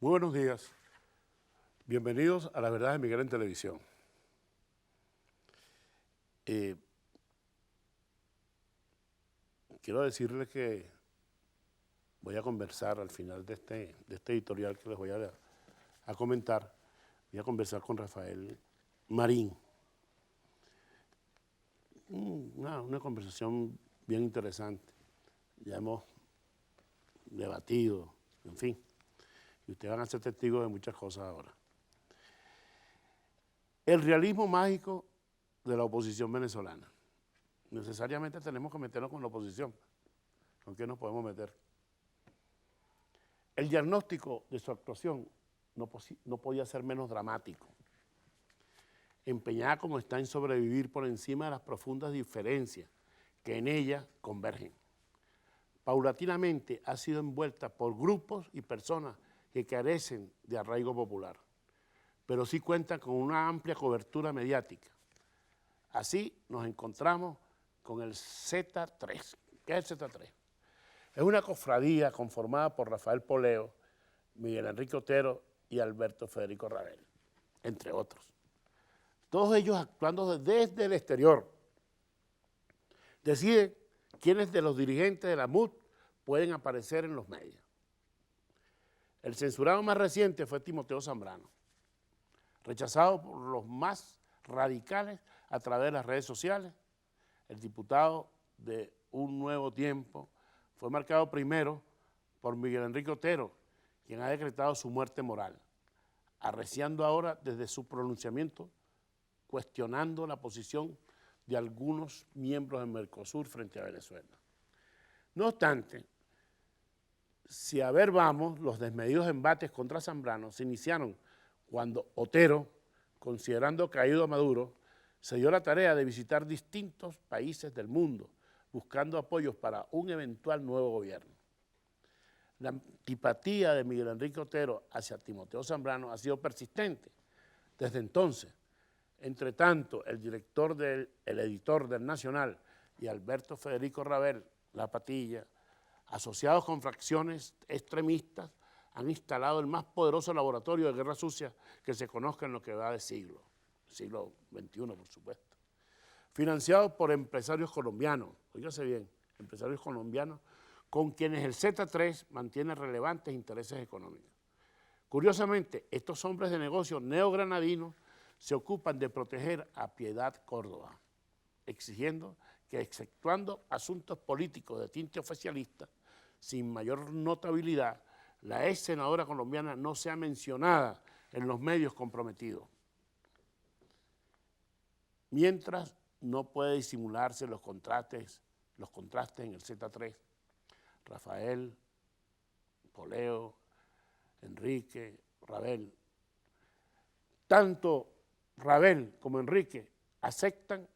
Muy buenos días. Bienvenidos a La Verdad de Miguel en Televisión. Quiero decirles que voy a conversar al final de este editorial que les voy a comentar. Voy a conversar con Rafael Marín. Una conversación bien interesante. Ya hemos debatido, en fin. Y ustedes van a ser testigos de muchas cosas ahora. El realismo mágico de la oposición venezolana. Necesariamente tenemos que meternos con la oposición. ¿Con qué nos podemos meter? El diagnóstico de su actuación no podía ser menos dramático. Empeñada como está en sobrevivir por encima de las profundas diferencias que en ella convergen. Paulatinamente ha sido envuelta por grupos y personas que carecen de arraigo popular, pero sí cuentan con una amplia cobertura mediática. Así nos encontramos con el Z3. ¿Qué es el Z3? Es una cofradía conformada por Rafael Poleo, Miguel Enrique Otero y Alberto Federico Rabel, entre otros. Todos ellos actuando desde el exterior. Deciden quiénes de los dirigentes de la MUD pueden aparecer en los medios. El censurado más reciente fue Timoteo Zambrano, rechazado por los más radicales a través de las redes sociales. El diputado de Un Nuevo Tiempo fue marcado primero por Miguel Enrique Otero, quien ha decretado su muerte moral, arreciando ahora desde su pronunciamiento, cuestionando la posición de algunos miembros de Mercosur frente a Venezuela. No obstante, si a ver vamos, los desmedidos embates contra Zambrano se iniciaron cuando Otero, considerando caído a Maduro, se dio la tarea de visitar distintos países del mundo, buscando apoyos para un eventual nuevo gobierno. La antipatía de Miguel Enrique Otero hacia Timoteo Zambrano ha sido persistente desde entonces. Entre tanto, el editor del Nacional y Alberto Federico Rabel, La Patilla, asociados con fracciones extremistas, han instalado el más poderoso laboratorio de guerra sucia que se conozca en lo que va de siglo XXI, por supuesto. Financiado por empresarios colombianos, oígase bien, empresarios colombianos, con quienes el Z3 mantiene relevantes intereses económicos. Curiosamente, estos hombres de negocios neogranadinos se ocupan de proteger a Piedad Córdoba, exigiendo que, exceptuando asuntos políticos de tinte oficialista, sin mayor notabilidad, la ex senadora colombiana no sea mencionada en los medios comprometidos. Mientras no puede disimularse los contrastes en el Z3, Rafael, Poleo, Enrique, Rabel. Tanto Rabel como Enrique aceptan,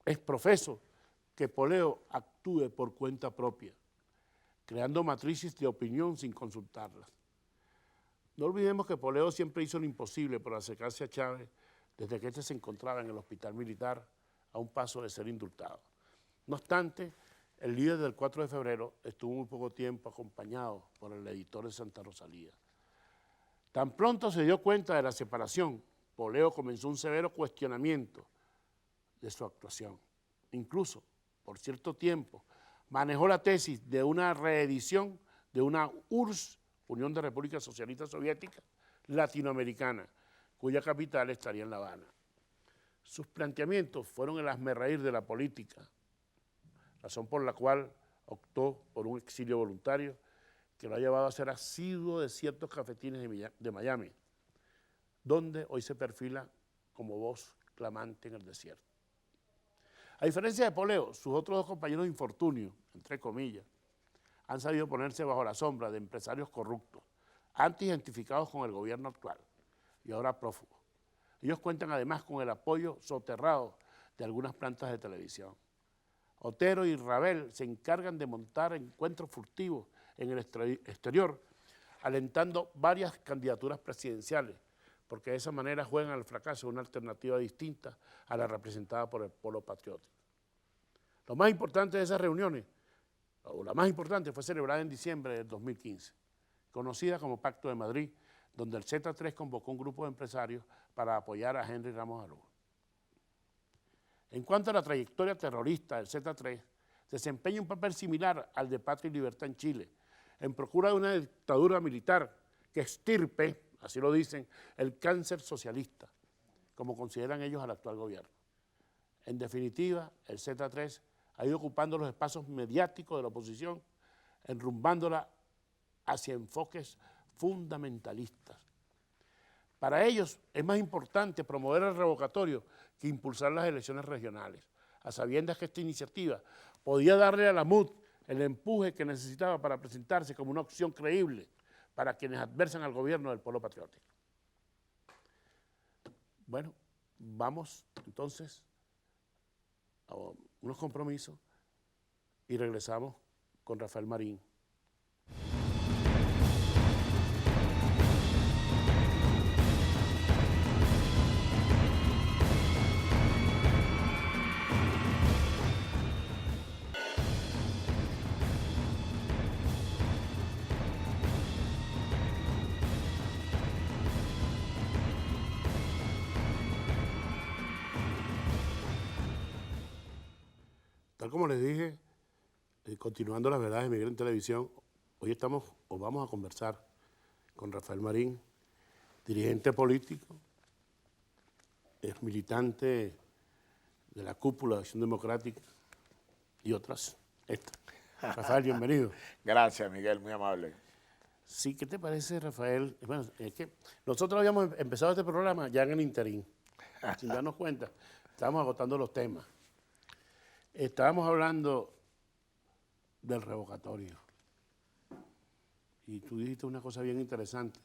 es profeso, que Poleo actúe por cuenta propia, creando matrices de opinión sin consultarlas. No olvidemos que Poleo siempre hizo lo imposible por acercarse a Chávez desde que éste se encontraba en el hospital militar a un paso de ser indultado. No obstante, el líder del 4 de febrero estuvo muy poco tiempo acompañado por el editor de Santa Rosalía. Tan pronto se dio cuenta de la separación, Poleo comenzó un severo cuestionamiento de su actuación. Incluso, por cierto tiempo, manejó la tesis de una reedición de una URSS, Unión de Repúblicas Socialistas Soviéticas, latinoamericana, cuya capital estaría en La Habana. Sus planteamientos fueron el hazmerreír de la política, razón por la cual optó por un exilio voluntario que lo ha llevado a ser asiduo de ciertos cafetines de Miami, donde hoy se perfila como voz clamante en el desierto. A diferencia de Poleo, sus otros dos compañeros de infortunio, entre comillas, han sabido ponerse bajo la sombra de empresarios corruptos, antes identificados con el gobierno actual y ahora prófugos. Ellos cuentan además con el apoyo soterrado de algunas plantas de televisión. Otero y Rabel se encargan de montar encuentros furtivos en el exterior, alentando varias candidaturas presidenciales, porque de esa manera juegan al fracaso una alternativa distinta a la representada por el polo patriótico. Lo más importante de esas reuniones, o la más importante, fue celebrada en diciembre del 2015, conocida como Pacto de Madrid, donde el Z3 convocó un grupo de empresarios para apoyar a Henry Ramos Araújo. En cuanto a la trayectoria terrorista del Z3, desempeña un papel similar al de Patria y Libertad en Chile, en procura de una dictadura militar que extirpe, así lo dicen, el cáncer socialista, como consideran ellos al actual gobierno. En definitiva, el Z3 ha ido ocupando los espacios mediáticos de la oposición, enrumbándola hacia enfoques fundamentalistas. Para ellos es más importante promover el revocatorio que impulsar las elecciones regionales, a sabiendas que esta iniciativa podía darle a la MUD el empuje que necesitaba para presentarse como una opción creíble para quienes adversan al gobierno del pueblo patriótico. Bueno, vamos entonces a unos compromisos y regresamos con Rafael Marín. Tal como les dije, continuando las verdades de Miguel en Televisión, hoy estamos o vamos a conversar con Rafael Marín, dirigente político, es militante de la cúpula de Acción Democrática y otras. Rafael, bienvenido. Gracias, Miguel, muy amable. Sí, ¿qué te parece, Rafael? Bueno, es que nosotros habíamos empezado este programa ya en el interín, sin darnos cuenta, estábamos agotando los temas. Estábamos hablando del revocatorio y tú dijiste una cosa bien interesante.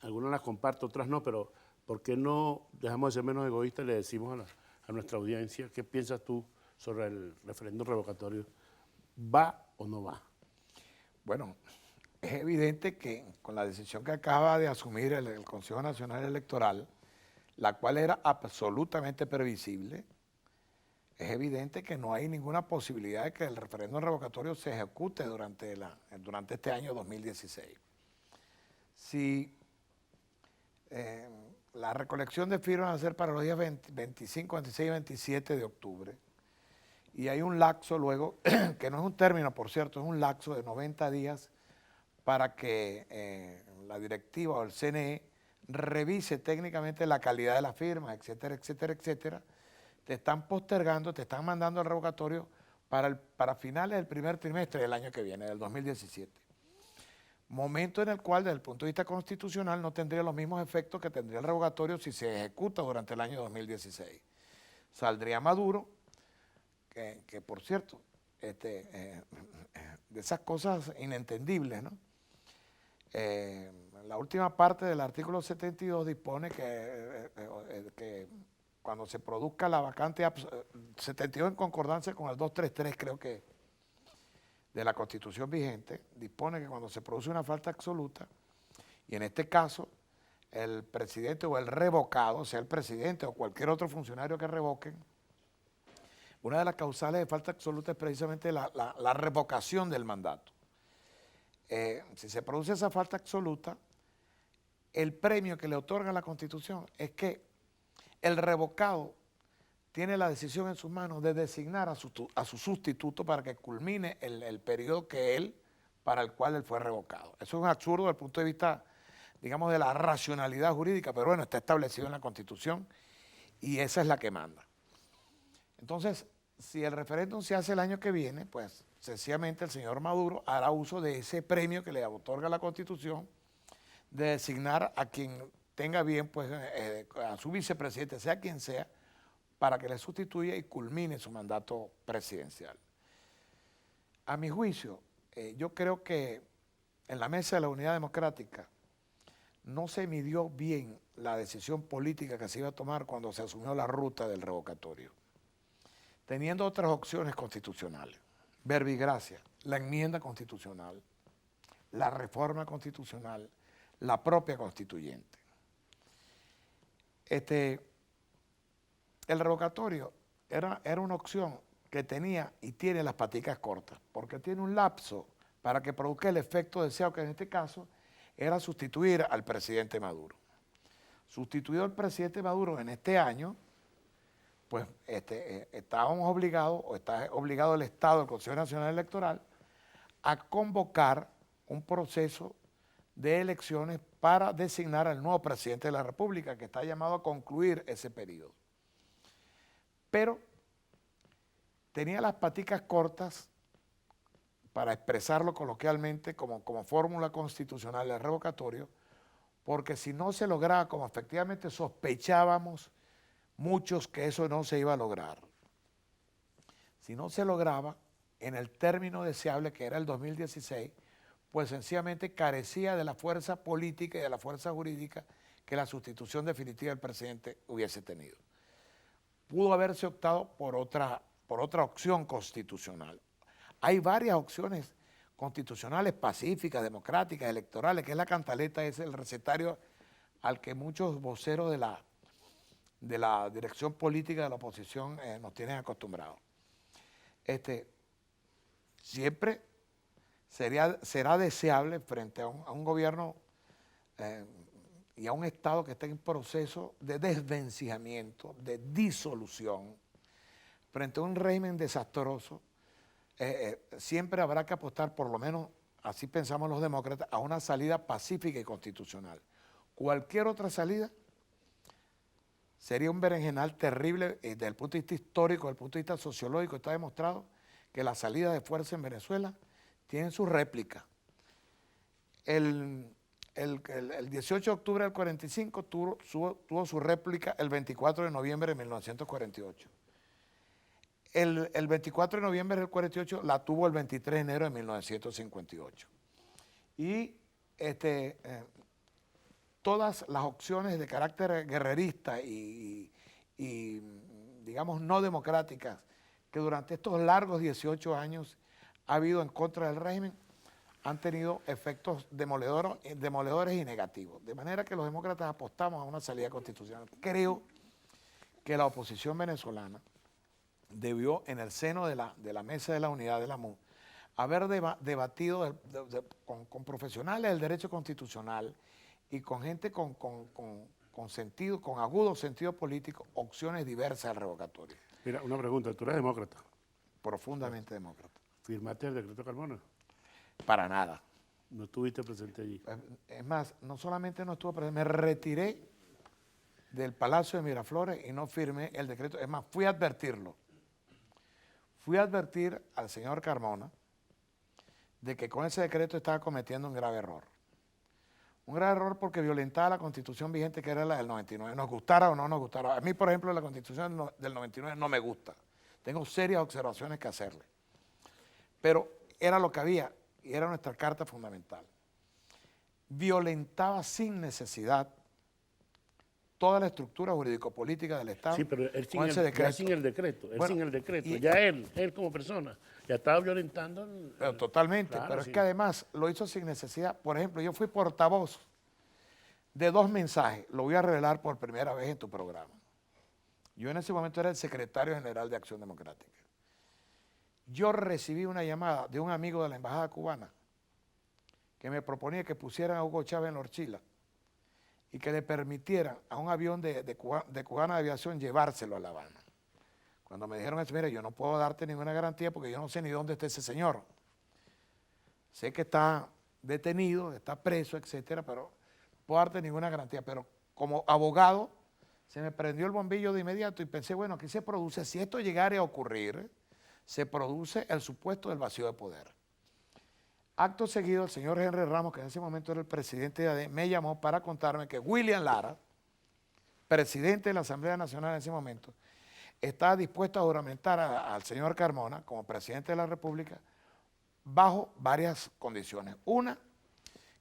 Algunas las comparto, otras no, pero ¿por qué no dejamos de ser menos egoístas y le decimos a nuestra audiencia qué piensas tú sobre el referéndum revocatorio? ¿Va o no va? Bueno, es evidente que con la decisión que acaba de asumir el Consejo Nacional Electoral, la cual era absolutamente previsible, es evidente que no hay ninguna posibilidad de que el referéndum revocatorio se ejecute durante este año 2016. Si la recolección de firmas va a ser para los días 25, 26 y 27 de octubre, y hay un lapso luego, que no es un término, por cierto, es un lapso de 90 días para que la directiva o el CNE revise técnicamente la calidad de las firmas, etcétera, etcétera, etcétera. Te están postergando, te están mandando al revocatorio para finales del primer trimestre del año que viene, del 2017. Momento en el cual, desde el punto de vista constitucional, no tendría los mismos efectos que tendría el revocatorio si se ejecuta durante el año 2016. Saldría Maduro, que por cierto, de esas cosas inentendibles, ¿no? La última parte del artículo 72 dispone que cuando se produzca la vacante, 72 en concordancia con el 233, creo que, de la Constitución vigente, dispone que cuando se produce una falta absoluta, y en este caso, el presidente o el revocado, sea el presidente o cualquier otro funcionario que revoquen, una de las causales de falta absoluta es precisamente la revocación del mandato. Si se produce esa falta absoluta, el premio que le otorga la Constitución es que el revocado tiene la decisión en sus manos de designar a su sustituto para que culmine el periodo para el cual él fue revocado. Eso es un absurdo desde el punto de vista, digamos, de la racionalidad jurídica, pero bueno, está establecido en la Constitución y esa es la que manda. Entonces, si el referéndum se hace el año que viene, pues sencillamente el señor Maduro hará uso de ese premio que le otorga la Constitución de designar a quien tenga bien, pues a su vicepresidente, sea quien sea, para que le sustituya y culmine su mandato presidencial. A mi juicio, yo creo que en la mesa de la Unidad Democrática no se midió bien la decisión política que se iba a tomar cuando se asumió la ruta del revocatorio, teniendo otras opciones constitucionales, verbigracia, la enmienda constitucional, la reforma constitucional, la propia constituyente. El revocatorio era una opción que tenía y tiene las paticas cortas, porque tiene un lapso para que produzca el efecto deseado, que en este caso era sustituir al presidente Maduro. Sustituido al presidente Maduro en este año, pues estábamos obligados, o está obligado el Estado, el Consejo Nacional Electoral, a convocar un proceso de elecciones para designar al nuevo presidente de la República, que está llamado a concluir ese periodo. Pero tenía las paticas cortas, para expresarlo coloquialmente, como fórmula constitucional del revocatorio, porque si no se lograba, como efectivamente sospechábamos muchos que eso no se iba a lograr, si no se lograba en el término deseable que era el 2016, pues sencillamente carecía de la fuerza política y de la fuerza jurídica que la sustitución definitiva del presidente hubiese tenido. Pudo haberse optado por otra opción constitucional. Hay varias opciones constitucionales, pacíficas, democráticas, electorales, que es la cantaleta, es el recetario al que muchos voceros de la dirección política de la oposición nos tienen acostumbrados. Siempre será deseable frente a un gobierno y a un Estado que esté en proceso de desvencijamiento, de disolución, frente a un régimen desastroso, siempre habrá que apostar, por lo menos así pensamos los demócratas, a una salida pacífica y constitucional. Cualquier otra salida sería un berenjenal terrible desde el punto de vista histórico, desde el punto de vista sociológico. Está demostrado que la salida de fuerza en Venezuela tiene su réplica. El 18 de octubre del 45 tuvo su réplica el 24 de noviembre de 1948. El 24 de noviembre del 48 la tuvo el 23 de enero de 1958. Y todas las opciones de carácter guerrerista y digamos no democráticas que durante estos largos 18 años ha habido en contra del régimen han tenido efectos demoledores y negativos. De manera que los demócratas apostamos a una salida constitucional. Creo que la oposición venezolana debió, en el seno de la Mesa de la Unidad de la MUD, haber debatido con profesionales del derecho constitucional y con gente con sentido, con agudo sentido político, opciones diversas al revocatorio. Mira, una pregunta, ¿tú eres demócrata? Profundamente demócrata. ¿Firmaste el decreto Carmona? Para nada. ¿No estuviste presente allí? Es más, no solamente no estuve presente, me retiré del Palacio de Miraflores y no firmé el decreto. Es más, fui a advertirlo. Fui a advertir al señor Carmona de que con ese decreto estaba cometiendo un grave error. Un grave error porque violentaba la Constitución vigente, que era la del 99. Nos gustara o no nos gustara. A mí, por ejemplo, la Constitución del 99 no me gusta. Tengo serias observaciones que hacerle. Pero era lo que había y era nuestra carta fundamental. Violentaba sin necesidad toda la estructura jurídico-política del Estado. Sí, pero él sin el decreto. Y, ya él como persona, ya estaba violentando. Pero totalmente, claro, pero sí. es que además lo hizo sin necesidad. Por ejemplo, yo fui portavoz de 2 mensajes, lo voy a revelar por primera vez en tu programa. Yo en ese momento era el secretario general de Acción Democrática. Yo recibí una llamada de un amigo de la embajada cubana que me proponía que pusieran a Hugo Chávez en la horchila y que le permitieran a un avión de Cubana de Aviación llevárselo a La Habana. Cuando me dijeron eso, mira, yo no puedo darte ninguna garantía porque yo no sé ni dónde está ese señor. Sé que está detenido, está preso, etcétera, pero no puedo darte ninguna garantía. Pero como abogado, se me prendió el bombillo de inmediato y pensé, bueno, aquí se produce, si esto llegara a ocurrir, se produce el supuesto del vacío de poder. Acto seguido, el señor Henry Ramos, que en ese momento era el presidente de AD, me llamó para contarme que William Lara, presidente de la Asamblea Nacional en ese momento, estaba dispuesto a juramentar al señor Carmona como presidente de la República bajo varias condiciones. Una,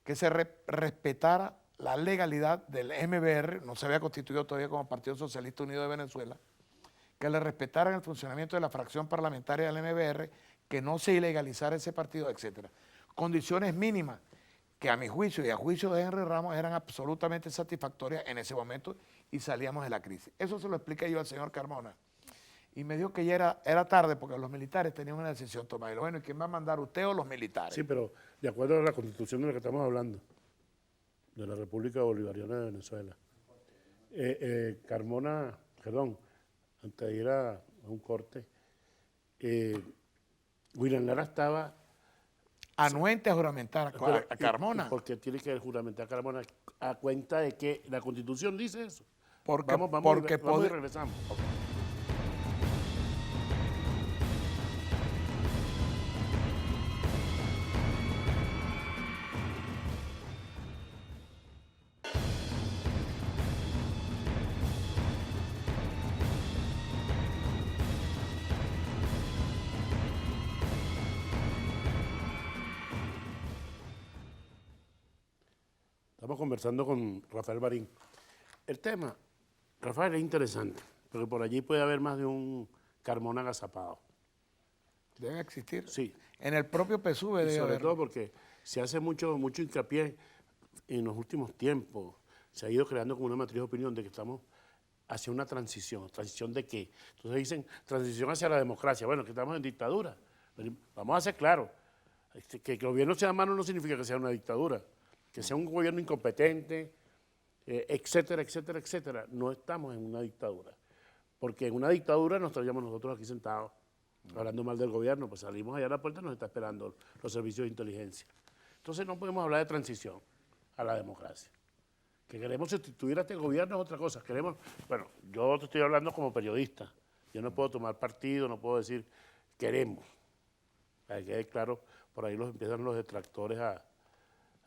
que se respetara la legalidad del MBR, no se había constituido todavía como Partido Socialista Unido de Venezuela, que le respetaran el funcionamiento de la fracción parlamentaria del MBR, que no se ilegalizara ese partido, etcétera. Condiciones mínimas que a mi juicio y a juicio de Henry Ramos eran absolutamente satisfactorias en ese momento y salíamos de la crisis. Eso se lo expliqué yo al señor Carmona. y me dijo que ya era tarde porque los militares tenían una decisión tomada. Y bueno, ¿y quién va a mandar, usted o los militares? Sí, pero de acuerdo a la constitución de la que estamos hablando, de la República Bolivariana de Venezuela, Carmona, perdón, antes de ir a un corte, William Lara estaba... Anuente a juramentar a Carmona. ¿Por qué tiene que juramentar a Carmona a cuenta de que la Constitución dice eso? Porque, Vamos y regresamos. Estamos conversando con Rafael Barín. El tema, Rafael, es interesante, porque por allí puede haber más de un Carmona agazapado. Debe existir. Sí. En el propio PSUV debe Sobre haber. todo porque se hace mucho hincapié en los últimos tiempos. Se ha ido creando como una matriz de opinión de que estamos hacia una transición. ¿Transición de qué? Entonces dicen transición hacia la democracia. Bueno, que estamos en dictadura. Vamos a ser claros. Que el gobierno sea malo no significa que sea una dictadura. Que sea un gobierno incompetente, etcétera, etcétera, etcétera. No estamos en una dictadura. Porque en una dictadura nos traíamos nosotros aquí sentados, hablando mal del gobierno, pues salimos allá a la puerta y nos está esperando los servicios de inteligencia. Entonces no podemos hablar de transición a la democracia. Que queremos sustituir a este gobierno es otra cosa. Queremos, bueno, yo te estoy hablando como periodista. Yo no puedo tomar partido, no puedo decir queremos. Para que quede claro, por ahí empiezan los detractores a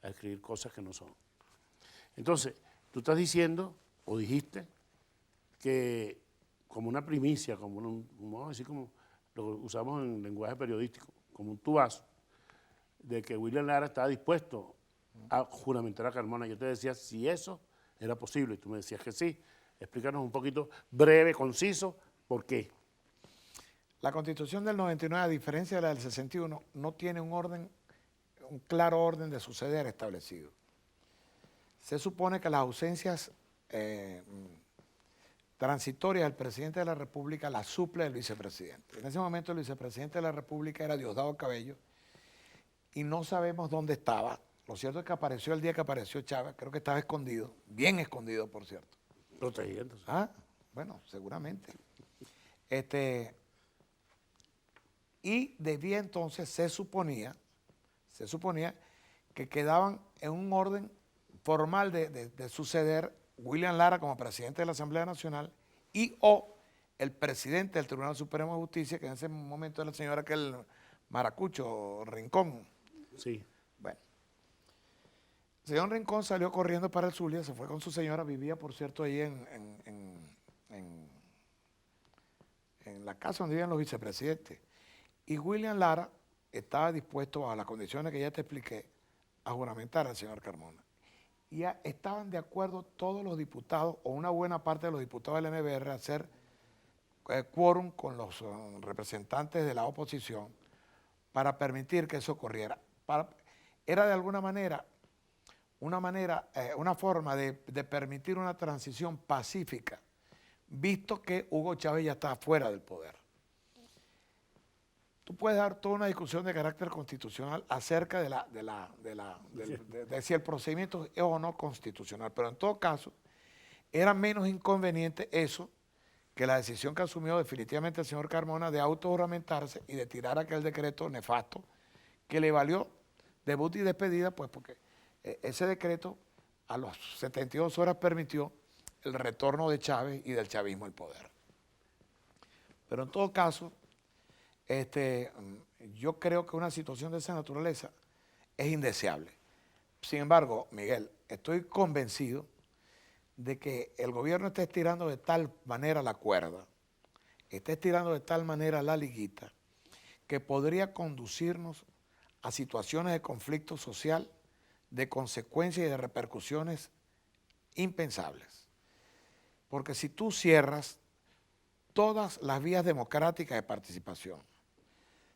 escribir cosas que no son. Entonces, tú estás diciendo, o dijiste, que como una primicia, vamos a decir como lo usamos en lenguaje periodístico, como un tubazo, de que William Lara estaba dispuesto a juramentar a Carmona. Yo te decía si eso era posible, y tú me decías que sí. Explícanos un poquito, breve, conciso, ¿por qué? La Constitución del 99, a diferencia de la del 61, no tiene un claro orden de suceder establecido. Se supone que las ausencias transitorias del presidente de la República las suple el vicepresidente. En ese momento el vicepresidente de la República era Diosdado Cabello y no sabemos dónde estaba. Lo cierto es que apareció el día que apareció Chávez, creo que estaba escondido, bien escondido, por cierto. Protegiéndose. Ah, bueno, seguramente. Y debía entonces, se suponía que quedaban en un orden formal de suceder William Lara como presidente de la Asamblea Nacional y o el presidente del Tribunal Supremo de Justicia, que en ese momento era el señor aquel Maracucho Rincón. Sí. Bueno, el señor Rincón salió corriendo para el Zulia, se fue con su señora, vivía por cierto ahí en la casa donde vivían los vicepresidentes. Y William Lara estaba dispuesto, a las condiciones que ya te expliqué, a juramentar al señor Carmona. Y ya estaban de acuerdo todos los diputados, o una buena parte de los diputados del MBR, a hacer quórum con los representantes de la oposición para permitir que eso ocurriera. Era de alguna manera, una forma de permitir una transición pacífica, visto que Hugo Chávez ya estaba fuera del poder. Tú puedes dar toda una discusión de carácter constitucional acerca de si el procedimiento es o no constitucional, pero en todo caso era menos inconveniente eso que la decisión que asumió definitivamente el señor Carmona de autojuramentarse y de tirar aquel decreto nefasto que le valió debut y despedida, pues porque ese decreto a las 72 horas permitió el retorno de Chávez y del chavismo al poder. Pero en todo caso, yo creo que una situación de esa naturaleza es indeseable. Sin embargo, Miguel, estoy convencido de que el gobierno está estirando de tal manera la cuerda, está estirando de tal manera la liguita, que podría conducirnos a situaciones de conflicto social, de consecuencias y de repercusiones impensables. Porque si tú cierras todas las vías democráticas de participación,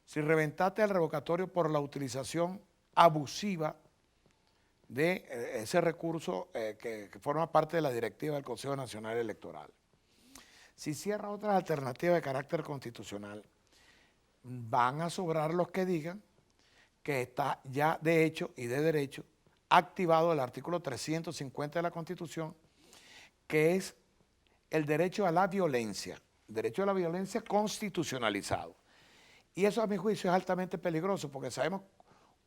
si reventaste el revocatorio por la utilización abusiva de ese recurso que forma parte de la directiva del Consejo Nacional Electoral, si cierra otras alternativas de carácter constitucional, van a sobrar los que digan que está ya de hecho y de derecho activado el artículo 350 de la Constitución, que es el derecho a la violencia constitucionalizado. Y eso, a mi juicio, es altamente peligroso, porque sabemos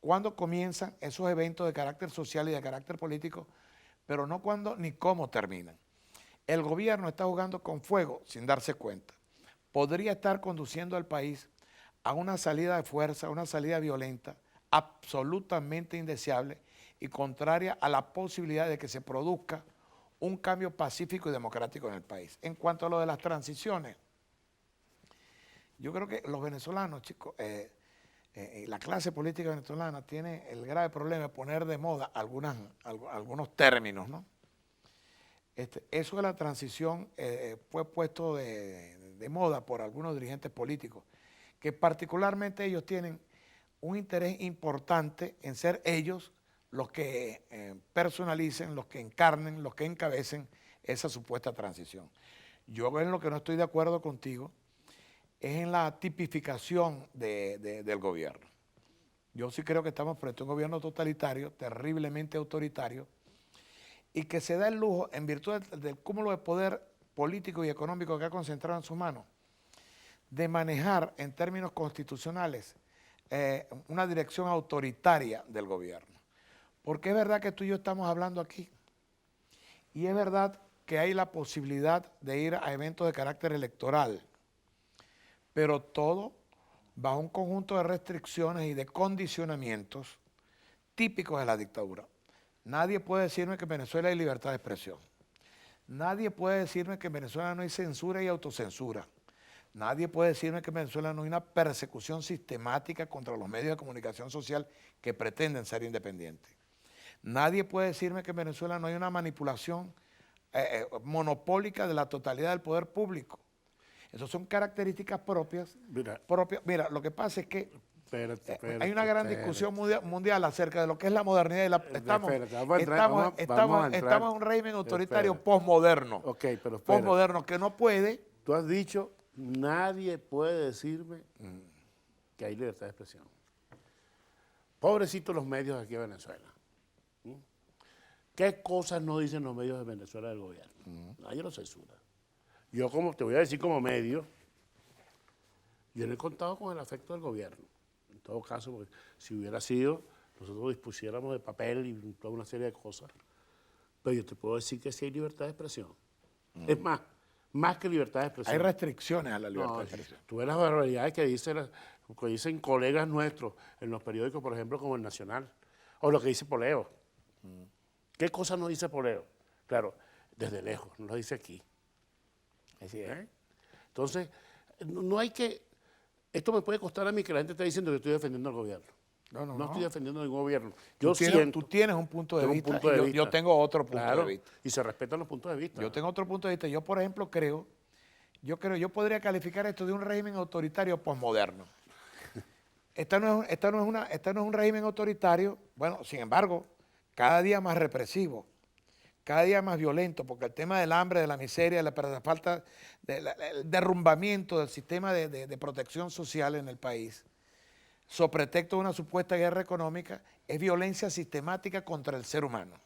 cuándo comienzan esos eventos de carácter social y de carácter político, pero no cuándo ni cómo terminan. El gobierno está jugando con fuego sin darse cuenta. Podría estar conduciendo al país a una salida de fuerza, a una salida violenta, absolutamente indeseable y contraria a la posibilidad de que se produzca un cambio pacífico y democrático en el país. En cuanto a lo de las transiciones, yo creo que los venezolanos, chicos, la clase política venezolana tiene el grave problema de poner de moda algunos términos, ¿no? Eso de la transición fue puesto de moda por algunos dirigentes políticos, que particularmente ellos tienen un interés importante en ser ellos los que personalicen, los que encarnen, los que encabecen esa supuesta transición. Yo en lo que no estoy de acuerdo contigo es en la tipificación del gobierno. Yo sí creo que estamos frente a un gobierno totalitario, terriblemente autoritario, y que se da el lujo, en virtud del cúmulo de poder político y económico que ha concentrado en sus manos, de manejar en términos constitucionales una dirección autoritaria del gobierno. Porque es verdad que tú y yo estamos hablando aquí, y es verdad que hay la posibilidad de ir a eventos de carácter electoral, pero todo bajo un conjunto de restricciones y de condicionamientos típicos de la dictadura. Nadie puede decirme que en Venezuela hay libertad de expresión. Nadie puede decirme que en Venezuela no hay censura y autocensura. Nadie puede decirme que en Venezuela no hay una persecución sistemática contra los medios de comunicación social que pretenden ser independientes. Nadie puede decirme que en Venezuela no hay una manipulación monopólica de la totalidad del poder público. Esas son características propias. Mira, lo que pasa es que hay una gran discusión mundial acerca de lo que es la modernidad. Estamos en un régimen autoritario posmoderno. Okay, pero posmoderno que no puede. Tú has dicho, nadie puede decirme que hay libertad de expresión. Pobrecitos los medios aquí en Venezuela. ¿Qué cosas no dicen los medios de Venezuela del gobierno? Nadie lo censura. Yo, como te voy a decir, como medio, yo no he contado con el afecto del gobierno. En todo caso, porque si hubiera sido, nosotros dispusiéramos de papel y toda una serie de cosas. Pero yo te puedo decir que sí hay libertad de expresión. Es más que libertad de expresión. Hay restricciones a la libertad de expresión. Tú ves las barbaridades que dicen colegas nuestros en los periódicos, por ejemplo, como El Nacional, o lo que dice Poleo. ¿Qué cosa no dice Poleo? Claro, desde lejos, no lo dice aquí. Entonces, no hay que... Esto me puede costar a mí que la gente esté diciendo que estoy defendiendo al gobierno. No estoy defendiendo ningún gobierno. Tú tienes un punto de vista y yo tengo otro punto de vista. Y se respetan los puntos de vista. Yo tengo otro punto de vista. Yo, por ejemplo, yo podría calificar esto de un régimen autoritario posmoderno. Esta no es un régimen autoritario, bueno, sin embargo, cada día más represivo, cada día más violento, porque el tema del hambre, de la miseria, de la falta, del derrumbamiento del sistema de protección social en el país, so pretexto de una supuesta guerra económica, es violencia sistemática contra el ser humano,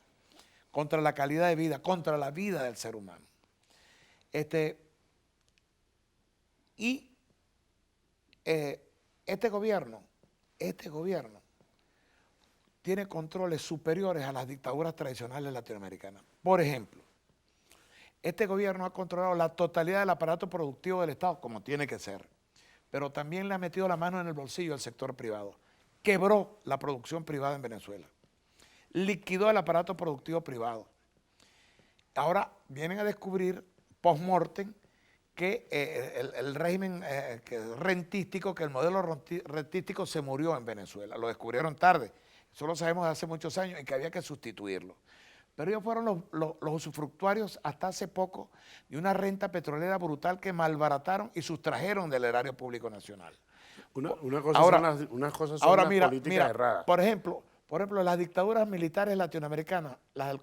contra la calidad de vida, contra la vida del ser humano. Este gobierno tiene controles superiores a las dictaduras tradicionales latinoamericanas. Por ejemplo, este gobierno ha controlado la totalidad del aparato productivo del Estado, como tiene que ser, pero también le ha metido la mano en el bolsillo al sector privado. Quebró la producción privada en Venezuela, liquidó el aparato productivo privado. Ahora vienen a descubrir post-mortem que el régimen rentístico, que el modelo rentístico se murió en Venezuela. Lo descubrieron tarde. Eso lo sabemos de hace muchos años y que había que sustituirlo. Pero ellos fueron los usufructuarios hasta hace poco de una renta petrolera brutal que malbarataron y sustrajeron del erario público nacional. Unas cosas son las políticas erradas. Por ejemplo, las dictaduras militares latinoamericanas, las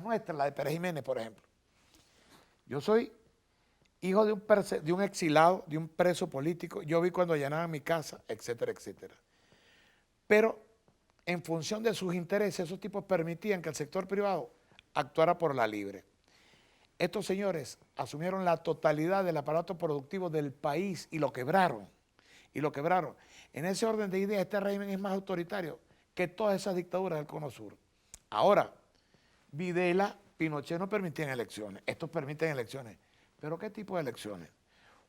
nuestras, la de Pérez Jiménez, por ejemplo. Yo soy hijo de un exilado, de un preso político. Yo vi cuando allanaban mi casa, etcétera, etcétera. Pero en función de sus intereses, esos tipos permitían que el sector privado actuara por la libre. Estos señores asumieron la totalidad del aparato productivo del país y lo quebraron. Y lo quebraron. En ese orden de ideas, este régimen es más autoritario que todas esas dictaduras del Cono Sur. Ahora, Videla, Pinochet no permitían elecciones. Estos permiten elecciones. ¿Pero qué tipo de elecciones?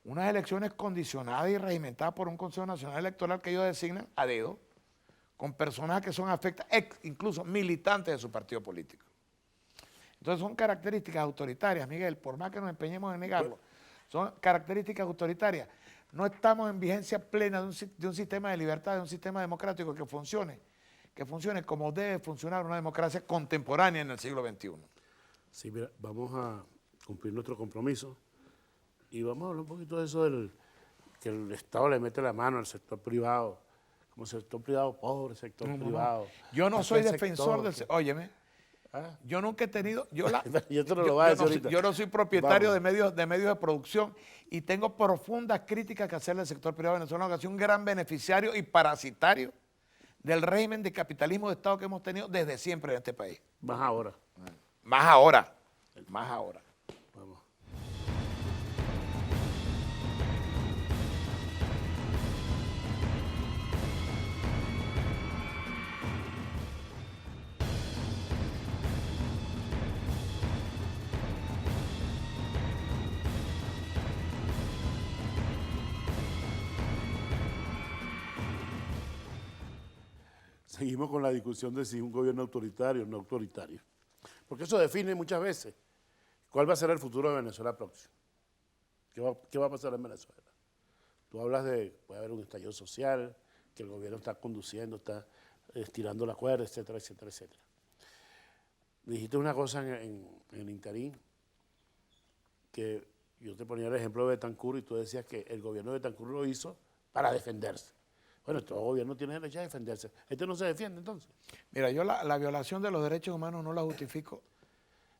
Unas elecciones condicionadas y regimentadas por un Consejo Nacional Electoral que ellos designan a dedo, con personas que son afectas, incluso militantes de su partido político. Entonces son características autoritarias, Miguel, por más que nos empeñemos en negarlo, son características autoritarias. No estamos en vigencia plena de un sistema de libertad, de un sistema democrático que funcione como debe funcionar una democracia contemporánea en el siglo XXI. Sí, mira, vamos a cumplir nuestro compromiso y vamos a hablar un poquito de eso que el Estado le mete la mano al sector privado, como sector privado pobre, sector privado. Yo no soy aquel defensor del... sector Óyeme, yo nunca he tenido... Yo no soy propietario de medios de producción y tengo profundas críticas que hacerle al sector privado venezolano, que ha sido un gran beneficiario y parasitario del régimen de capitalismo de Estado que hemos tenido desde siempre en este país. Más ahora. Más ahora. Más ahora. Vamos. Seguimos con la discusión de si un gobierno autoritario o no autoritario. Porque eso define muchas veces cuál va a ser el futuro de Venezuela próximo. ¿Qué va a pasar en Venezuela? Tú hablas de, puede haber un estallido social, que el gobierno está conduciendo, está estirando la cuerda, etcétera, etcétera, etcétera. Dijiste una cosa en el interín, que yo te ponía el ejemplo de Betancur y tú decías que el gobierno de Betancur lo hizo para defenderse. Bueno, todo gobierno tiene derecho a defenderse. ¿Este no se defiende entonces? Mira, yo la violación de los derechos humanos no la justifico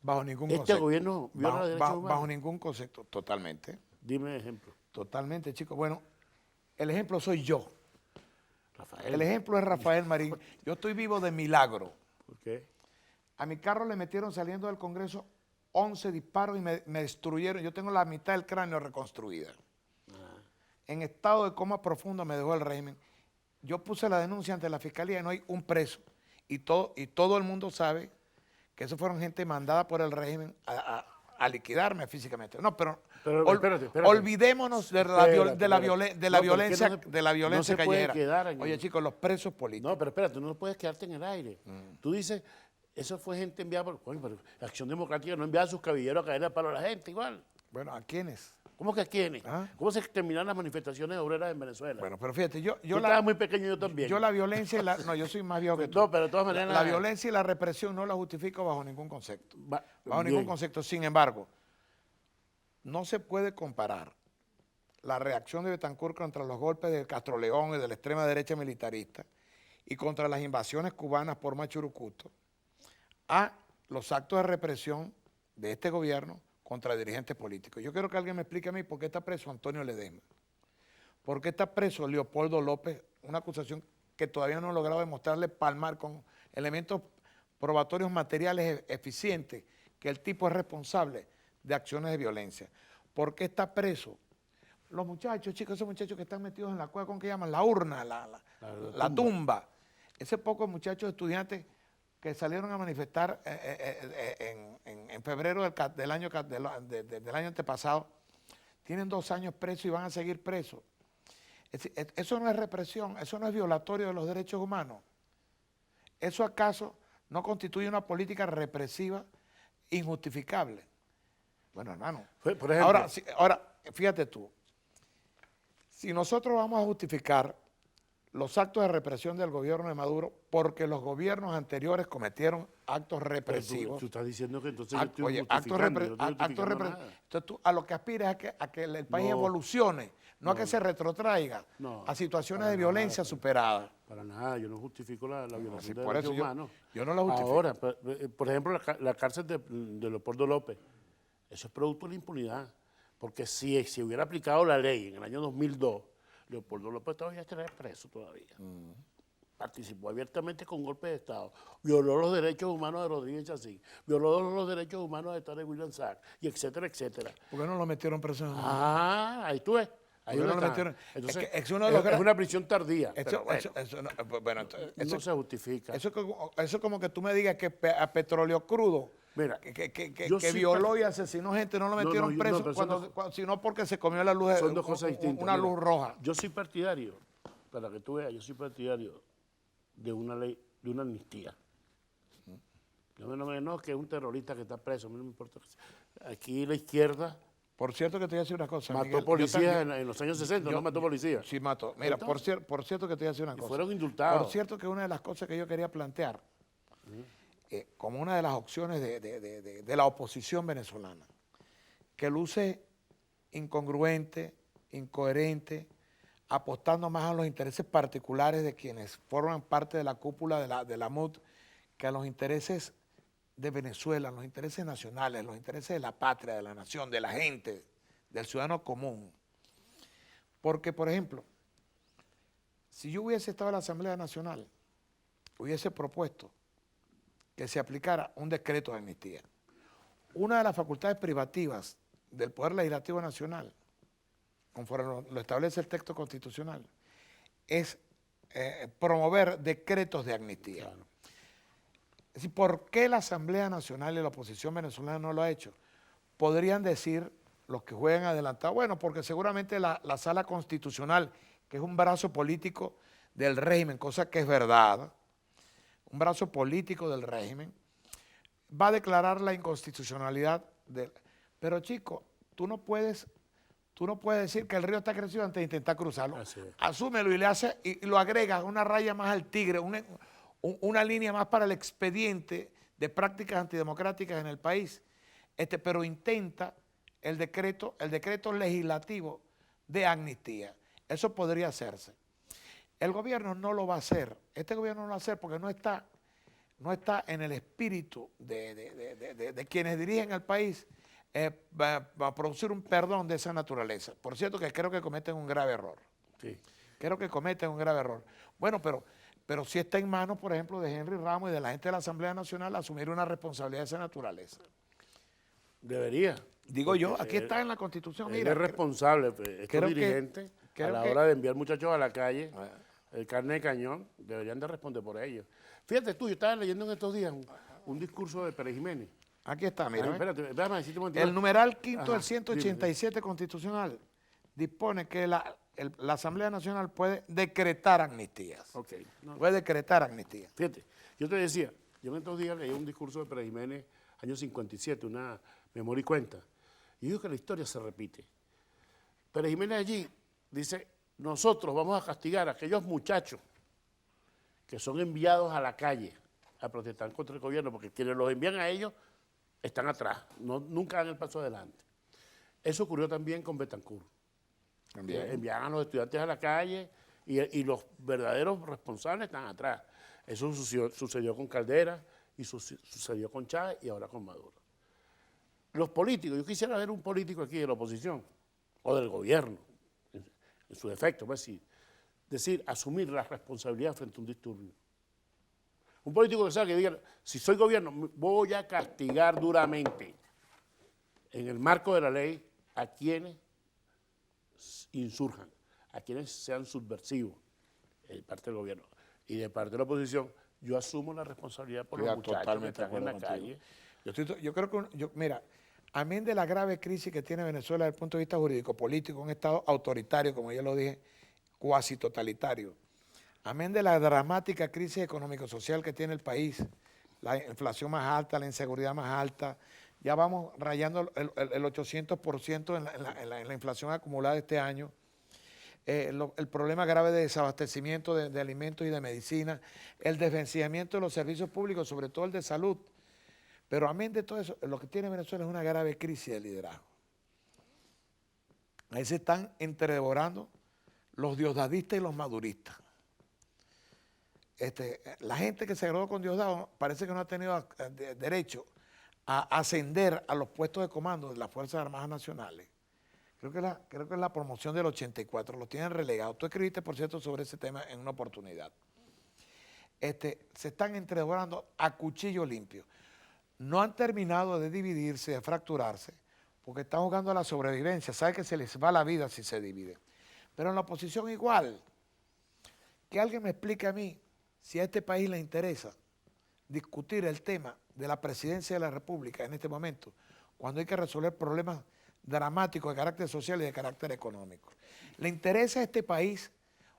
bajo ningún concepto. ¿Este gobierno viola los derechos humanos? Bajo ningún concepto, totalmente. Dime ejemplo. Totalmente, chicos. Bueno, el ejemplo soy yo. Rafael. El ejemplo es Rafael Marín. Yo estoy vivo de milagro. ¿Por qué? A mi carro le metieron saliendo del Congreso 11 disparos y me destruyeron. Yo tengo la mitad del cráneo reconstruida. En estado de coma profundo me dejó el régimen. Yo puse la denuncia ante la fiscalía y no hay un preso. Y todo el mundo sabe que eso fueron gente mandada por el régimen a liquidarme físicamente. No, pero espérate. olvidémonos de la violencia callejera. Quedar Oye, chicos, los presos políticos. No, pero espérate, no puedes quedarte en el aire. Tú dices, eso fue gente enviada por... Coño, pero Acción Democrática no enviaba a sus cabilleros a caerle a palo a la gente igual. Bueno, ¿a quiénes? ¿Cómo que a quiénes? ¿Ah? ¿Cómo se terminaron las manifestaciones obreras en Venezuela? Bueno, pero fíjate, tú estabas muy pequeño, yo también. Yo la violencia y la... No, yo soy más viejo que tú. No, pero de todas maneras... La violencia y la represión no la justifico bajo ningún concepto. Bajo ningún concepto. Sin embargo, no se puede comparar la reacción de Betancur contra los golpes de Castro León y de la extrema derecha militarista y contra las invasiones cubanas por Machurucuto a los actos de represión de este gobierno contra dirigentes políticos. Yo quiero que alguien me explique a mí por qué está preso Antonio Ledesma, por qué está preso Leopoldo López, una acusación que todavía no he logrado demostrarle palmar con elementos probatorios materiales eficientes que el tipo es responsable de acciones de violencia. ¿Por qué está preso? Los muchachos, chicos, esos muchachos que están metidos en la cueva, ¿cómo que llaman? La urna, la tumba. Ese poco muchachos estudiantes que salieron a manifestar en febrero del año antepasado, tienen 2 años presos y van a seguir presos. Eso no es represión, eso no es violatorio de los derechos humanos. ¿Eso acaso no constituye una política represiva injustificable? Bueno, hermano, por ejemplo, ahora, fíjate tú, si nosotros vamos a justificar los actos de represión del gobierno de Maduro porque los gobiernos anteriores cometieron actos represivos. Tú estás diciendo que entonces yo estoy actos represivos. Entonces tú a lo que aspiras es a que el país evolucione, no a que se retrotraiga a situaciones de violencia superadas. Para nada, yo no justifico la violación de por derechos eso humanos. yo no la justifico. Ahora, por ejemplo, la cárcel de Leopoldo López, eso es producto de la impunidad. Porque si hubiera aplicado la ley en el año 2002, Leopoldo López todavía estaría preso todavía. Participó abiertamente con golpe de Estado, violó los derechos humanos de Rodríguez Chacín, violó los derechos humanos de Tony William Sack, y etcétera, etcétera. ¿Por qué no lo metieron preso? Ahí tú ves. Ahí ¿Por qué no donde lo está. metieron? Entonces, Es una de los es una prisión tardía. Eso, Pero bueno, eso no, bueno, eso, no se justifica. eso es como que tú me digas que a Petróleo Crudo, Mira, que violó y asesinó gente, no lo metieron preso, sino porque se comió la luz, son dos cosas distintas. una luz roja. Yo soy partidario, para que tú veas, yo soy partidario de una ley, de una amnistía. No, que es un terrorista que está preso, a mí no me importa. Aquí la izquierda Por cierto que te voy a decir una cosa, mató Miguel, policías en los años 60, no mató policías. Sí, mató. Mira, por cierto que te voy a decir una cosa. Fueron indultados. Por cierto que una de las cosas que yo quería plantear, como una de las opciones de la oposición venezolana, que luce incongruente, incoherente, apostando más a los intereses particulares de quienes forman parte de la cúpula de la MUD, que a los intereses de Venezuela, los intereses nacionales, los intereses de la patria, de la nación, de la gente, del ciudadano común. Porque, por ejemplo, si yo hubiese estado en la Asamblea Nacional, hubiese propuesto que se aplicara un decreto de amnistía. Una de las facultades privativas del Poder Legislativo Nacional, conforme lo establece el texto constitucional, es promover decretos de amnistía. Claro. Es decir, ¿por qué la Asamblea Nacional y la oposición venezolana no lo ha hecho? Podrían decir los que juegan adelantado, bueno, porque seguramente la Sala Constitucional, que es un brazo político del régimen, cosa que es verdad, un brazo político del régimen, va a declarar la inconstitucionalidad del... Pero chico, tú no puedes decir que el río está crecido antes de intentar cruzarlo. Asúmelo y lo agregas una raya más al tigre, una línea más para el expediente de prácticas antidemocráticas en el país, pero intenta el decreto legislativo de amnistía. Eso podría hacerse. El gobierno no lo va a hacer. Este gobierno no lo va a hacer porque no está en el espíritu de quienes dirigen el país va a producir un perdón de esa naturaleza. Por cierto que creo que cometen un grave error. Sí. Creo que cometen un grave error. Bueno, pero sí está en manos, por ejemplo, de Henry Ramos y de la gente de la Asamblea Nacional asumir una responsabilidad de esa naturaleza. Debería. Digo yo, aquí está en la Constitución. Él Mira, es responsable, estos dirigentes, a la hora de enviar muchachos a la calle, el carne de cañón, deberían de responder por ello. Fíjate tú, yo estaba leyendo en estos días un discurso de Pérez Jiménez. Aquí está, mira. Espérate, déjame decirte un momentito. El numeral quinto del 187 constitucional dispone que la Asamblea Nacional puede decretar amnistías. Okay. Puede decretar amnistías. Fíjate, yo te decía, yo en estos días leí un discurso de Pérez Jiménez, año 57, una memoria y cuenta, y digo que la historia se repite. Pérez Jiménez allí dice, nosotros vamos a castigar a aquellos muchachos que son enviados a la calle a protestar contra el gobierno, porque quienes los envían a ellos están atrás, nunca dan el paso adelante. Eso ocurrió también con Betancur. Enviaban a los estudiantes a la calle y los verdaderos responsables están atrás. Eso sucedió con Caldera y sucedió con Chávez y ahora con Maduro. Los políticos, yo quisiera ver un político aquí de la oposición o del gobierno, en su defecto, pues decir, asumir la responsabilidad frente a un disturbio. Un político que salga y diga, si soy gobierno, voy a castigar duramente, en el marco de la ley, a quienes insurjan, a quienes sean subversivos, de parte del gobierno. Y de parte de la oposición, yo asumo la responsabilidad por los muchachos que están en la calle. Yo creo que, mira, amén de la grave crisis que tiene Venezuela desde el punto de vista jurídico-político, un Estado autoritario, como ya lo dije, cuasi totalitario, amén de la dramática crisis económico-social que tiene el país, la inflación más alta, la inseguridad más alta, ya vamos rayando el 800% en la inflación acumulada este año, el problema grave de desabastecimiento de alimentos y de medicina, el desvencimiento de los servicios públicos, sobre todo el de salud. Pero amén de todo eso, lo que tiene Venezuela es una grave crisis de liderazgo. Ahí se están entredevorando los diosdadistas y los maduristas. La gente que se graduó con Diosdado parece que no ha tenido derecho a ascender a los puestos de comando de las Fuerzas Armadas Nacionales. creo que es la promoción del 84, lo tienen relegado. Tú escribiste, por cierto, sobre ese tema en una oportunidad. Se están entregando a cuchillo limpio. No han terminado de dividirse, de fracturarse, porque están jugando a la sobrevivencia. Saben que se les va la vida si se dividen. Pero en la oposición igual. Que alguien me explique a mí si a este país le interesa discutir el tema de la presidencia de la República en este momento, cuando hay que resolver problemas dramáticos de carácter social y de carácter económico. ¿Le interesa a este país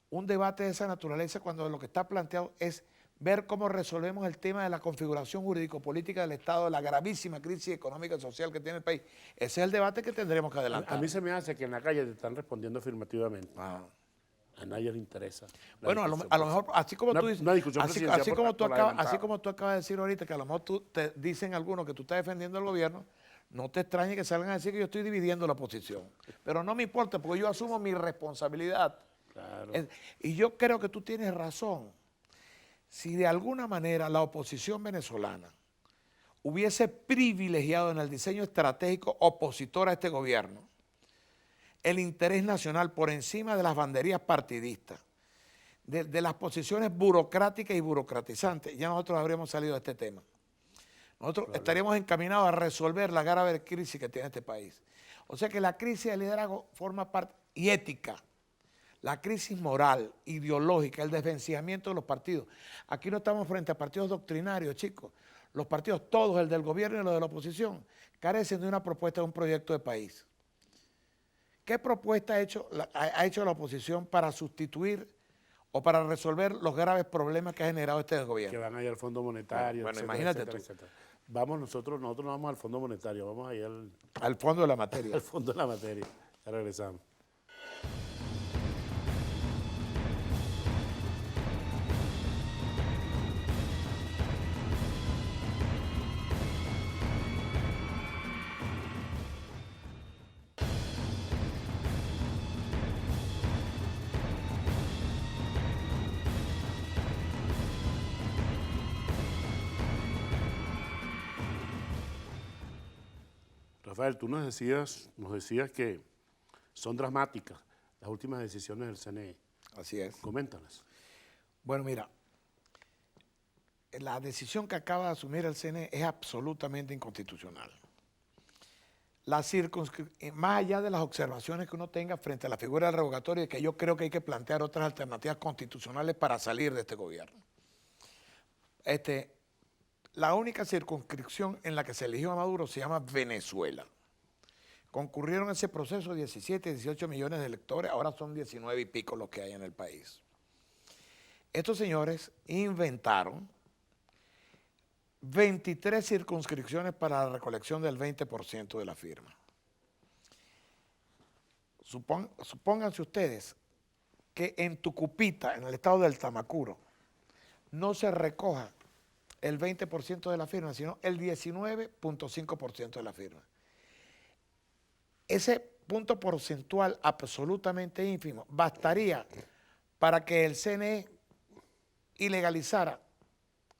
un debate de esa naturaleza cuando lo que está planteado es ver cómo resolvemos el tema de la configuración jurídico-política del Estado, de la gravísima crisis económica y social que tiene el país? Ese es el debate que tendremos que adelantar. A mí se me hace que en la calle te están respondiendo afirmativamente. A nadie le interesa. Bueno, a lo mejor, así como tú dices, así como tú acabas de decir ahorita, que a lo mejor te dicen algunos que tú estás defendiendo al gobierno, no te extrañe que salgan a decir que yo estoy dividiendo la oposición. Pero no me importa, porque yo asumo mi responsabilidad. Claro. Y yo creo que tú tienes razón. Si de alguna manera la oposición venezolana hubiese privilegiado en el diseño estratégico opositor a este gobierno el interés nacional por encima de las banderías partidistas, de las posiciones burocráticas y burocratizantes, ya nosotros habríamos salido de este tema. Nosotros estaríamos encaminados a resolver la grave crisis que tiene este país. O sea que la crisis de liderazgo forma parte, y ética, la crisis moral, ideológica, el desvencimiento de los partidos. Aquí no estamos frente a partidos doctrinarios, chicos. Los partidos, todos, el del gobierno y los de la oposición, carecen de una propuesta, de un proyecto de país. ¿Qué propuesta ha hecho la oposición para sustituir o para resolver los graves problemas que ha generado este gobierno? Que van a ir al Fondo Monetario, Bueno, etcétera, imagínate etcétera, tú. etcétera. Nosotros no vamos al Fondo Monetario, vamos a ir Al fondo de la materia. al fondo de la materia. Ya regresamos. Rafael, tú nos decías que son dramáticas las últimas decisiones del CNE. Así es. Coméntalas. Bueno, mira, la decisión que acaba de asumir el CNE es absolutamente inconstitucional. Más allá de las observaciones que uno tenga frente a la figura del revocatorio, que yo creo que hay que plantear otras alternativas constitucionales para salir de este gobierno. La única circunscripción en la que se eligió a Maduro se llama Venezuela. Concurrieron a ese proceso 17, 18 millones de electores, ahora son 19 y pico los que hay en el país. Estos señores inventaron 23 circunscripciones para la recolección del 20% de la firma. Supónganse ustedes que en Tucupita, en el estado del Tamacuro, no se recoja el 20% de la firma, sino el 19.5% de la firma. Ese punto porcentual absolutamente ínfimo bastaría para que el CNE ilegalizara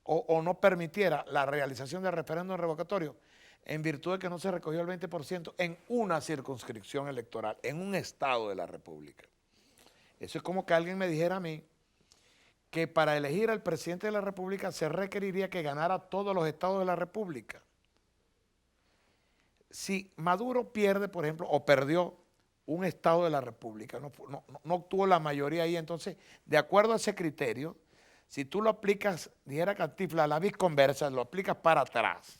o no permitiera la realización del referéndum revocatorio en virtud de que no se recogió el 20% en una circunscripción electoral, en un estado de la República. Eso es como que alguien me dijera a mí que para elegir al presidente de la República se requeriría que ganara todos los estados de la República. Si Maduro pierde, por ejemplo, o perdió un estado de la República, no obtuvo la mayoría ahí, entonces, de acuerdo a ese criterio, si tú lo aplicas, dijera Cantinflas, a la vis conversa, lo aplicas para atrás,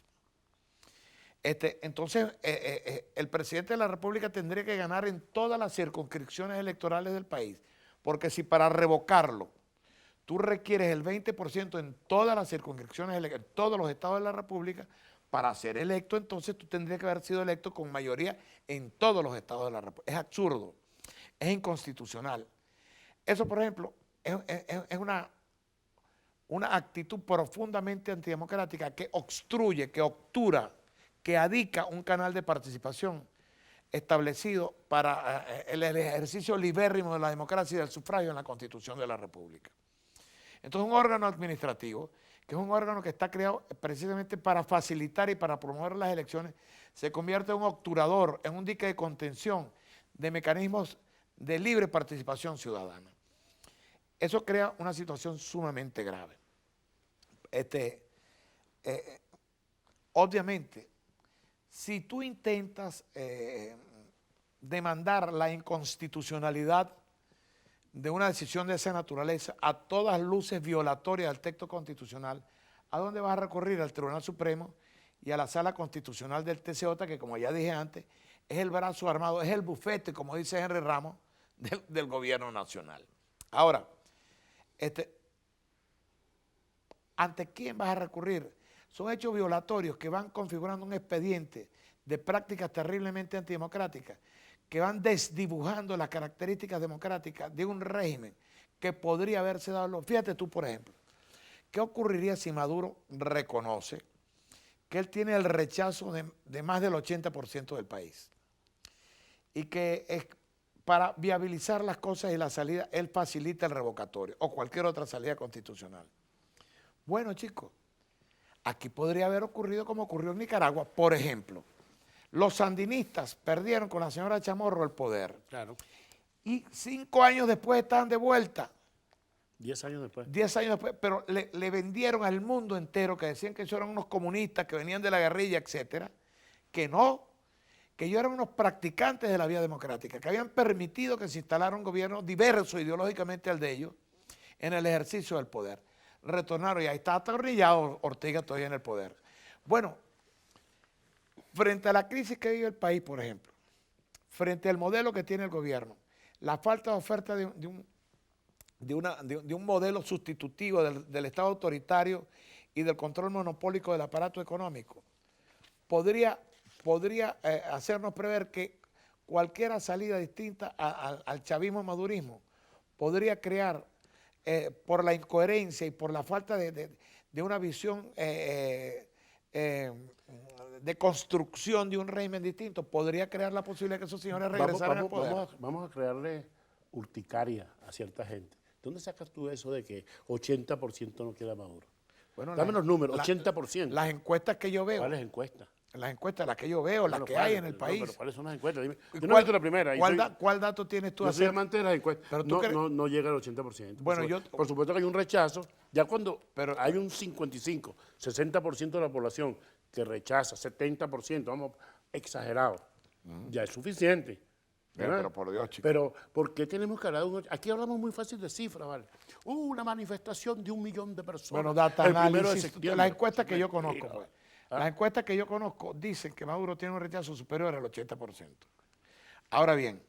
entonces el presidente de la República tendría que ganar en todas las circunscripciones electorales del país, porque si para revocarlo tú requieres el 20% en todas las circunscripciones, en todos los estados de la República, para ser electo, entonces tú tendrías que haber sido electo con mayoría en todos los estados de la República. Es absurdo, es inconstitucional. Eso, por ejemplo, es una actitud profundamente antidemocrática que obstruye, que obtura, que adica un canal de participación establecido para el ejercicio libérrimo de la democracia y del sufragio en la Constitución de la República. Entonces, un órgano administrativo, que es un órgano que está creado precisamente para facilitar y para promover las elecciones, se convierte en un obturador, en un dique de contención de mecanismos de libre participación ciudadana. Eso crea una situación sumamente grave. Obviamente, si tú intentas demandar la inconstitucionalidad de una decisión de esa naturaleza, a todas luces violatoria del texto constitucional, ¿a dónde vas a recurrir? Al Tribunal Supremo y a la Sala Constitucional del TCJ, que como ya dije antes, es el brazo armado, es el bufete, como dice Henry Ramos, del gobierno nacional. Ahora, ¿ante quién vas a recurrir? Son hechos violatorios que van configurando un expediente de prácticas terriblemente antidemocráticas, que van desdibujando las características democráticas de un régimen que podría haberse dado. Fíjate tú, por ejemplo, ¿qué ocurriría si Maduro reconoce que él tiene el rechazo de más del 80% del país? Y que para viabilizar las cosas y la salida, él facilita el revocatorio o cualquier otra salida constitucional. Bueno, chicos, aquí podría haber ocurrido como ocurrió en Nicaragua. Por ejemplo, los sandinistas perdieron con la señora Chamorro el poder. Claro. Y 5 años después estaban de vuelta. 10 años después. 10 años después, pero le vendieron al mundo entero que decían que ellos eran unos comunistas, que venían de la guerrilla, etcétera, que no, que ellos eran unos practicantes de la vía democrática, que habían permitido que se instalara un gobierno diverso ideológicamente al de ellos en el ejercicio del poder. Retornaron y ahí está atornillado Ortega todavía en el poder. Bueno, frente a la crisis que vive el país, por ejemplo, frente al modelo que tiene el gobierno, la falta de oferta de un modelo sustitutivo del Estado autoritario y del control monopólico del aparato económico, podría hacernos prever que cualquier salida distinta al chavismo-madurismo podría crear, por la incoherencia y por la falta de una visión de construcción de un régimen distinto, podría crear la posibilidad que esos señores regresaran al poder. Vamos a crearle urticaria a cierta gente. ¿Dónde sacas tú eso de que 80% no queda Maduro? Bueno, dame los números, 80%. Las encuestas que yo veo. ¿Cuáles encuestas? Las encuestas, las que yo veo, las que hay en el país. Pero ¿cuáles son las encuestas? Dime. Yo no he visto la primera. ¿Cuál dato tienes tú? Yo soy amante de las encuestas. Pero no llega al 80%. Bueno, por supuesto que hay un rechazo. Ya cuando hay un 55, 60% de la población que rechaza, 70%, vamos, exagerado, ya es suficiente. Pero por Dios, chicos. Pero, ¿por qué tenemos que hablar de aquí hablamos muy fácil de cifras, ¿vale? Una manifestación de 1 millón de personas. Bueno, data el 1 de análisis, septiembre. las encuestas que yo conozco, pues. Las encuestas que yo conozco dicen que Maduro tiene un rechazo superior al 80%. Ahora bien,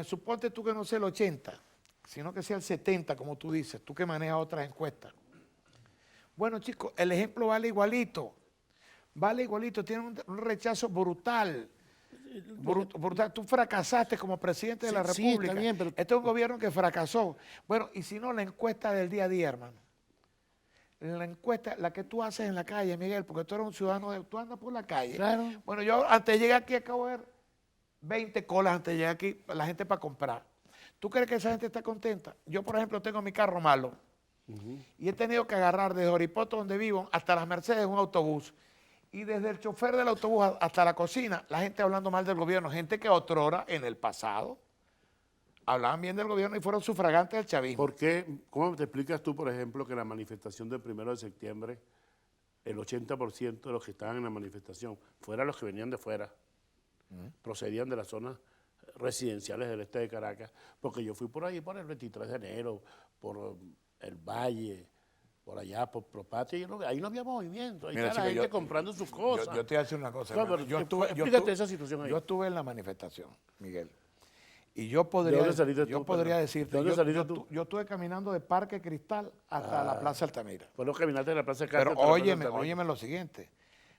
suponte tú que no sea el 80, sino que sea el 70, como tú dices, tú que manejas otras encuestas. Bueno, chicos, el ejemplo vale igualito. Tiene un rechazo brutal. Brutal. Tú fracasaste como presidente de la República. Sí, está bien, pero este es un gobierno que fracasó. Bueno, y si no, la encuesta del día a día, hermano. La encuesta, la que tú haces en la calle, Miguel, porque tú eres un ciudadano, tú andas por la calle. Claro. Bueno, yo antes de llegar aquí acabo de ver 20 colas antes de llegar aquí, la gente para comprar. ¿Tú crees que esa gente está contenta? Yo, por ejemplo, tengo mi carro malo y he tenido que agarrar desde Oripoto, donde vivo, hasta las Mercedes un autobús. Y desde el chofer del autobús hasta la cocina, la gente hablando mal del gobierno, gente que otrora, en el pasado, hablaban bien del gobierno y fueron sufragantes del chavismo. ¿Por qué? ¿Cómo te explicas tú, por ejemplo, que la manifestación del 1 de septiembre, el 80% de los que estaban en la manifestación, fuera los que venían de fuera, procedían de las zonas residenciales del este de Caracas? Porque yo fui por ahí por el 23 de enero, por el Valle, por allá, por Propatria, y ahí no había movimiento, ahí está la gente comprando sus cosas. Yo te voy a decir una cosa. No, explícate esa situación ahí. Yo estuve en la manifestación, Miguel, y yo podría decirte, yo estuve caminando de Parque Cristal hasta la Plaza Altamira. Bueno, caminaste de la Plaza Castro. Pero óyeme lo siguiente,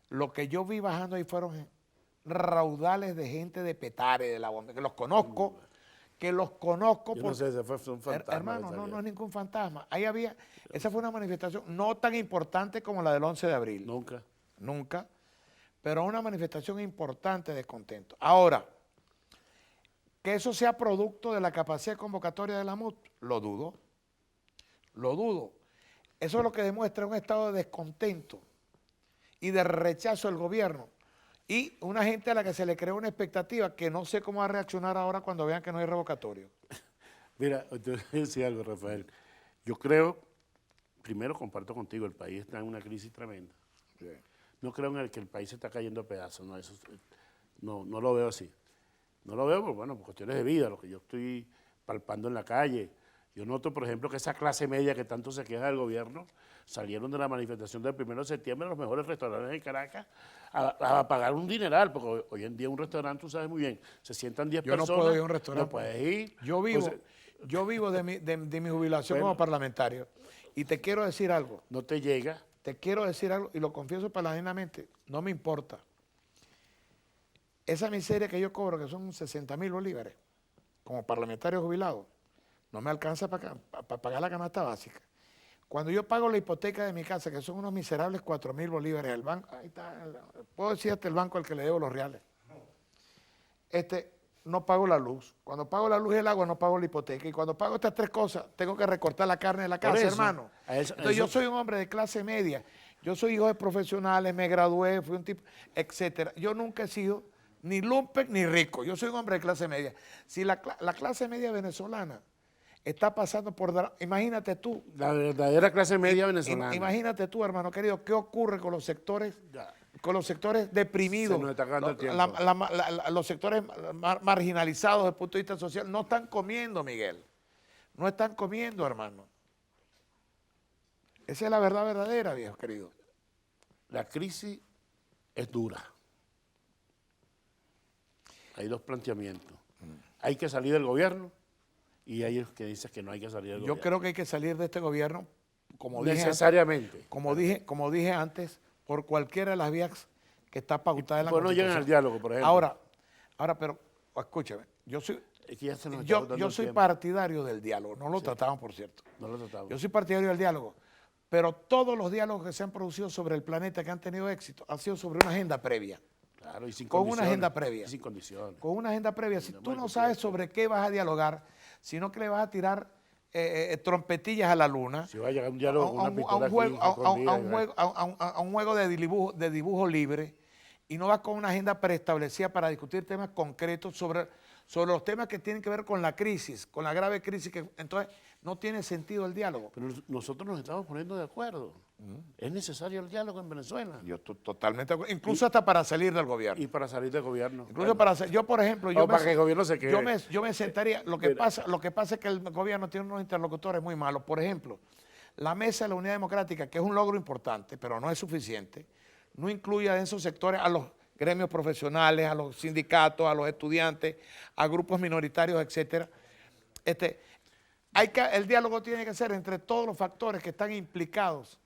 lo que yo vi bajando ahí fueron raudales de gente de Petare, de la bomba, que los conozco. Yo no sé, ese fue un fantasma. Hermano, no es ningún fantasma. Ahí había, esa fue una manifestación no tan importante como la del 11 de abril. Nunca, pero una manifestación importante de descontento. Ahora, que eso sea producto de la capacidad convocatoria de la MUT, lo dudo. Eso es lo que demuestra un estado de descontento y de rechazo del gobierno Y una gente a la que se le crea una expectativa que no sé cómo va a reaccionar ahora cuando vean que no hay revocatorio. Mira, te voy a decir algo, Rafael. Yo creo, primero comparto contigo, el país está en una crisis tremenda. Sí. No creo en el que el país se está cayendo a pedazos, no, eso, no lo veo así. No lo veo por cuestiones de vida, lo que yo estoy palpando en la calle. Yo noto, por ejemplo, que esa clase media que tanto se queja del gobierno, salieron de la manifestación del 1 de septiembre a los mejores restaurantes de Caracas a pagar un dineral, porque hoy en día un restaurante, tú sabes muy bien, se sientan 10 personas. Yo no puedo ir a un restaurante. No puedes ir. Yo vivo de mi jubilación como parlamentario. Y te quiero decir algo. No te llega. Te quiero decir algo, y lo confieso paladinamente, no me importa. Esa miseria que yo cobro, que son 60.000 bolívares, como parlamentario jubilado, no me alcanza para pagar la canasta básica. Cuando yo pago la hipoteca de mi casa, que son unos miserables 4.000 bolívares, el banco, ahí está, puedo decir hasta el banco al que le debo los reales. No pago la luz. Cuando pago la luz y el agua, no pago la hipoteca. Y cuando pago estas tres cosas, tengo que recortar la carne de la casa, hermano. Entonces yo soy un hombre de clase media. Yo soy hijo de profesionales, me gradué, fui un tipo, etcétera. Yo nunca he sido ni lumpen ni rico. Yo soy un hombre de clase media. Si la clase media venezolana está pasando por... Imagínate tú. La verdadera clase media venezolana. Imagínate tú, hermano querido, qué ocurre con los sectores... con los sectores deprimidos, Se nos está acabando el tiempo. los sectores marginalizados desde el punto de vista social, no están comiendo, Miguel. No están comiendo, hermano. Esa es la verdad verdadera, viejo querido. La crisis es dura. Hay dos planteamientos. Hay que salir del gobierno y hay los que dicen que no hay que salir del gobierno. Yo creo que hay que salir de este gobierno, como necesariamente. Como dije antes, por cualquiera de las vías que está pautada en la Constitución. No llegan al diálogo, por ejemplo. Ahora, pero escúchame, yo soy tiempo. partidario del diálogo, no lo tratamos, por cierto. No lo tratamos. Yo soy partidario del diálogo, pero todos los diálogos que se han producido sobre el planeta que han tenido éxito han sido sobre una agenda previa. Claro, y sin con condiciones. Una agenda previa. Y sin condiciones. Con una agenda previa. Si tú no sabes sobre qué vas a dialogar, sino que le vas a tirar trompetillas a la luna, si va a llegar un diálogo con una pistola a un juego de dibujo libre, y no vas con una agenda preestablecida para discutir temas concretos sobre los temas que tienen que ver con la crisis, con la grave crisis, que entonces no tiene sentido el diálogo. Pero nosotros nos estamos poniendo de acuerdo. Es necesario el diálogo en Venezuela. Yo estoy totalmente de acuerdo, incluso hasta para salir del gobierno. Y para salir del gobierno. Incluso yo, por ejemplo, para que el gobierno se quede. Yo me sentaría, lo que pasa es que el gobierno tiene unos interlocutores muy malos. Por ejemplo, la Mesa de la Unidad Democrática, que es un logro importante, pero no es suficiente, no incluye en esos sectores a los gremios profesionales, a los sindicatos, a los estudiantes, a grupos minoritarios, etcétera. El diálogo tiene que ser entre todos los factores que están implicados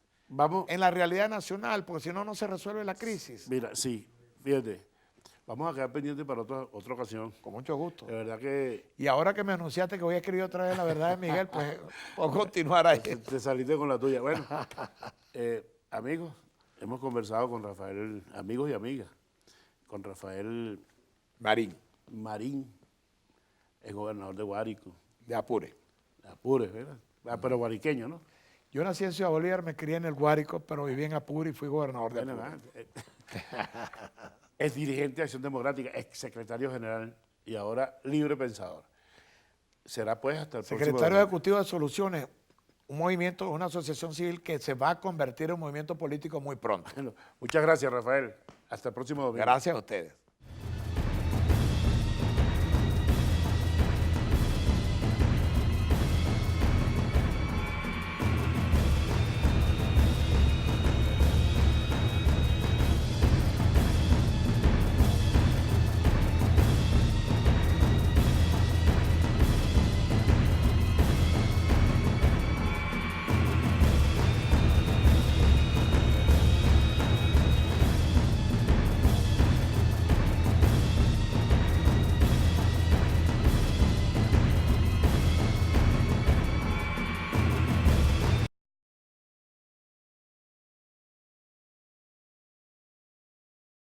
en la realidad nacional, porque si no, no se resuelve la crisis. Mira, sí, fíjate, vamos a quedar pendientes para otra ocasión. Con mucho gusto. De verdad que... Y ahora que me anunciaste que voy a escribir otra vez La Verdad de Miguel, pues puedo continuar ahí. Te saliste con la tuya. Bueno, amigos, hemos conversado con Rafael, amigos y amigas, con Rafael Marín, el gobernador de Guárico. De Apure. De Apure, ¿verdad? Pero guariqueño, ¿no? Yo nací en Ciudad Bolívar, me crié en el Guárico, pero viví en Apure y fui gobernador de Apure. Es dirigente de Acción Democrática, ex secretario general y ahora libre pensador. Será pues hasta el próximo secretario ejecutivo de Soluciones, un movimiento, una asociación civil que se va a convertir en un movimiento político muy pronto. Bueno, muchas gracias, Rafael. Hasta el próximo domingo. Gracias a ustedes.